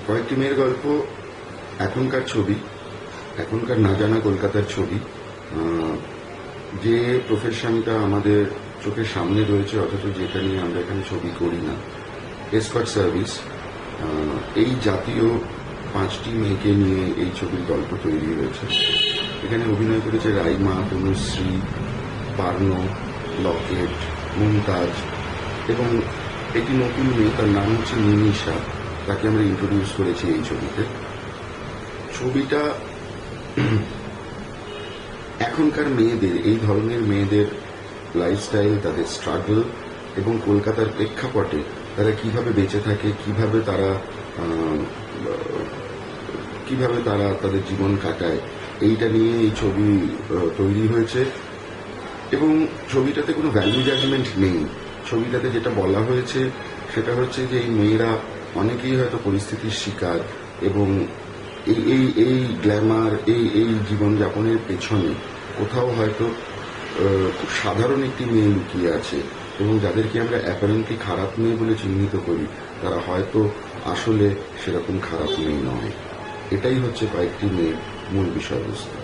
কয়েকটি মেয়ের গল্প, এখনকার ছবি, এখনকার না জানা কলকাতার ছবি, যে প্রফেশনটা আমাদের চোখের সামনে রয়েছে অথচ যেটা নিয়ে আমরা এখানে ছবি করি না, এসকর্ট সার্ভিস, এই জাতীয় 5টি মেয়েকে নিয়ে এই ছবির গল্প তৈরি হয়েছে। এখানে অভিনয় করেছে রাইমা, তনুশ্রী, পার্নো, লকেট, মুমতাজ এবং একটি নতুন মেয়ে, তার নাম হচ্ছে নিমিষা, তাকে আমরা ইন্ট্রোডিউস করেছি এই ছবিতে। ছবিটা এখনকার মেয়েদের, এই ধরনের মেয়েদের লাইফস্টাইল, তাদের স্ট্রাগল এবং কলকাতার প্রেক্ষাপটে তারা কিভাবে বেঁচে থাকে, কিভাবে তারা তাদের জীবন কাটায়, এইটা নিয়ে এই ছবি তৈরি হয়েছে। এবং ছবিটাতে কোনো ভ্যালু জাজমেন্ট নেই। ছবিটাতে যেটা বলা হয়েছে সেটা হচ্ছে যে এই মেয়েরা অনেকেই হয়তো পরিস্থিতির শিকার, এবং এই এই এই গ্ল্যামার, এই জীবনযাপনের পেছনে কোথাও হয়তো খুব সাধারণ একটি মেয়ে লুকিয়ে আছে, এবং যাদেরকে আমরা অ্যাপারেন্টলি খারাপ মেয়ে বলে চিহ্নিত করি, তারা হয়তো আসলে সেরকম খারাপ মেয়ে নয়। এটাই হচ্ছে কয়েকটি মেয়ের মূল বিষয়বস্তু।